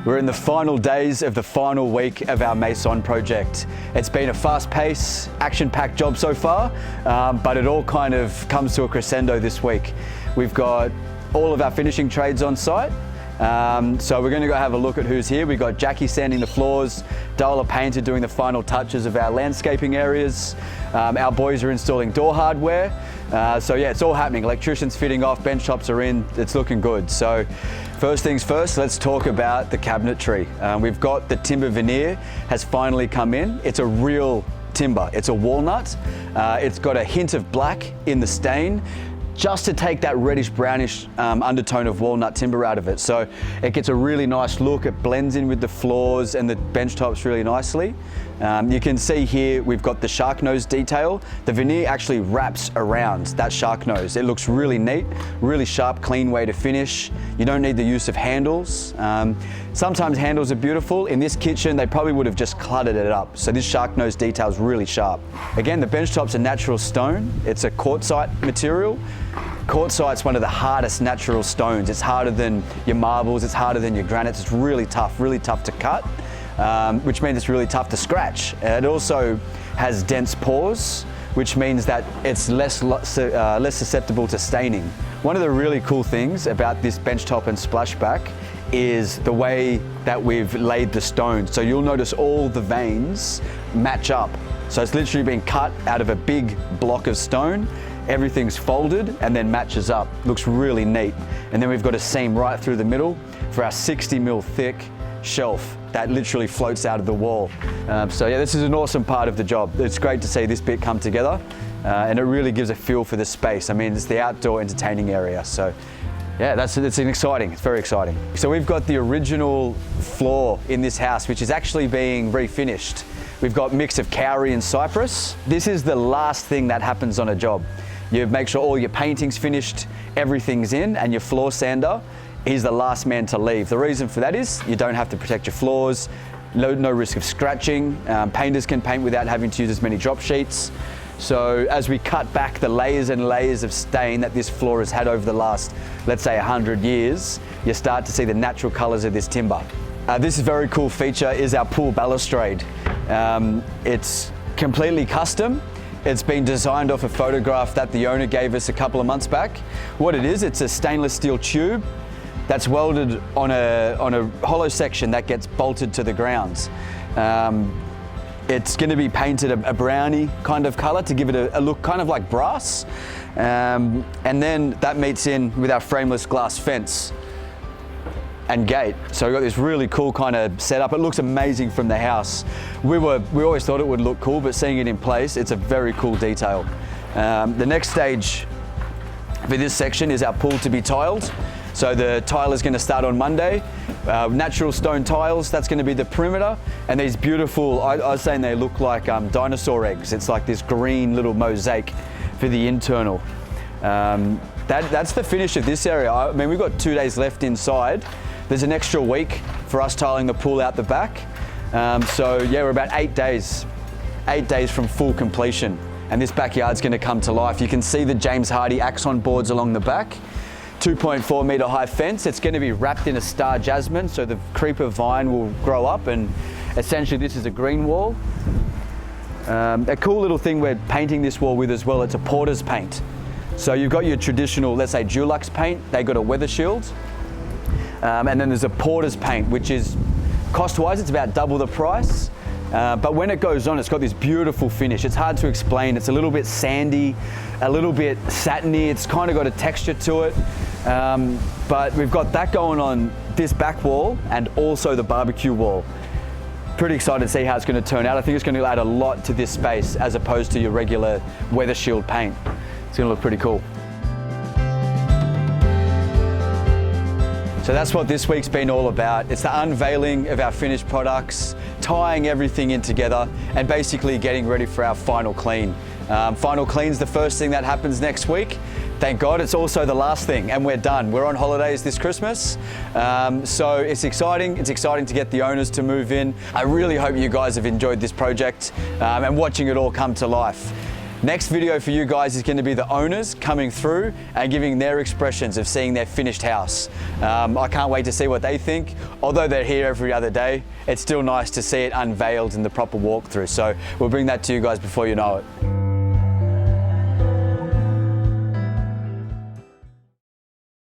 We're in the final days of the final week of our Maison project. It's been a fast-paced, action-packed job so far, but it all kind of comes to a crescendo this week. We've got all of our finishing trades on site. So we're going to go have a look at who's here. We've got Jackie sanding the floors, Darla Painter doing the final touches of our landscaping areas. Our boys are installing door hardware. So yeah, it's all happening. Electricians fitting off, bench tops are in, it's looking good. So first things first, let's talk about the cabinetry. We've got the timber veneer has finally come in. It's a real timber, it's a walnut. It's got a hint of black in the stain, just to take that reddish brownish undertone of walnut timber out of it. So it gets a really nice look, it blends in with the floors and the bench tops really nicely. You can see here we've got the shark nose detail. The veneer actually wraps around that shark nose. It looks really neat, really sharp, clean way to finish. You don't need the use of handles. Sometimes handles are beautiful. In this kitchen, they probably would have just cluttered it up. So this shark nose detail is really sharp. Again, the bench top's a natural stone. It's a quartzite material. Quartzite's one of the hardest natural stones. It's harder than your marbles, it's harder than your granites. It's really tough to cut, which means it's really tough to scratch. It also has dense pores, which means that it's less susceptible to staining. One of the really cool things about this bench top and splashback is the way that we've laid the stone. So you'll notice all the veins match up. So it's literally been cut out of a big block of stone. Everything's folded and then matches up. Looks really neat. And then we've got a seam right through the middle for our 60mm thick shelf that literally floats out of the wall. So yeah, this is an awesome part of the job. It's great to see this bit come together and it really gives a feel for the space. I mean, it's the outdoor entertaining area. So yeah, it's very exciting. So we've got the original floor in this house, which is actually being refinished. We've got a mix of Kauri and cypress. This is the last thing that happens on a job. You make sure all your painting's finished, everything's in, and your floor sander, he's the last man to leave. The reason for that is you don't have to protect your floors, no risk of scratching. Painters can paint without having to use as many drop sheets. So as we cut back the layers and layers of stain that this floor has had over the last, let's say 100 years, you start to see the natural colors of this timber. This very cool feature is our pool balustrade. It's completely custom. It's been designed off a photograph that the owner gave us a couple of months back. What it is, it's a stainless steel tube that's welded on a hollow section that gets bolted to the ground. It's going to be painted a brownie kind of color to give it a look kind of like brass. And then that meets in with our frameless glass fence and gate. So we've got this really cool kind of setup. It looks amazing from the house. We always thought it would look cool, but seeing it in place, it's a very cool detail. The next stage for this section is our pool to be tiled. So the tile is going to start on Monday. Natural stone tiles, that's going to be the perimeter. And these beautiful, I was saying they look like dinosaur eggs. It's like this green little mosaic for the internal. That's the finish of this area. I mean, we've got 2 days left inside. There's an extra week for us tiling the pool out the back. So yeah, we're about 8 days from full completion. And this backyard's gonna come to life. You can see the James Hardie Axon boards along the back. 2.4 meter high fence. It's gonna be wrapped in a star jasmine, so the creeper vine will grow up, and essentially this is a green wall. A cool little thing we're painting this wall with as well, it's a porter's paint. So you've got your traditional, let's say Dulux paint, they got a weather shield. And then there's a porter's paint, which is, cost-wise, it's about double the price. But when it goes on, it's got this beautiful finish. It's hard to explain. It's a little bit sandy, a little bit satiny. It's kind of got a texture to it. But we've got that going on this back wall and also the barbecue wall. Pretty excited to see how it's going to turn out. I think it's going to add a lot to this space as opposed to your regular weather shield paint. It's going to look pretty cool. So that's what this week's been all about. It's the unveiling of our finished products, tying everything in together, and basically getting ready for our final clean. Final clean's the first thing that happens next week. Thank God it's also the last thing, and we're done. We're on holidays this Christmas, so it's exciting. It's exciting to get the owners to move in. I really hope you guys have enjoyed this project and watching it all come to life. Next video for you guys is going to be the owners coming through and giving their expressions of seeing their finished house. I can't wait to see what they think although they're here every other day, it's still nice to see it unveiled in the proper walkthrough. So we'll bring that to you guys before you know it.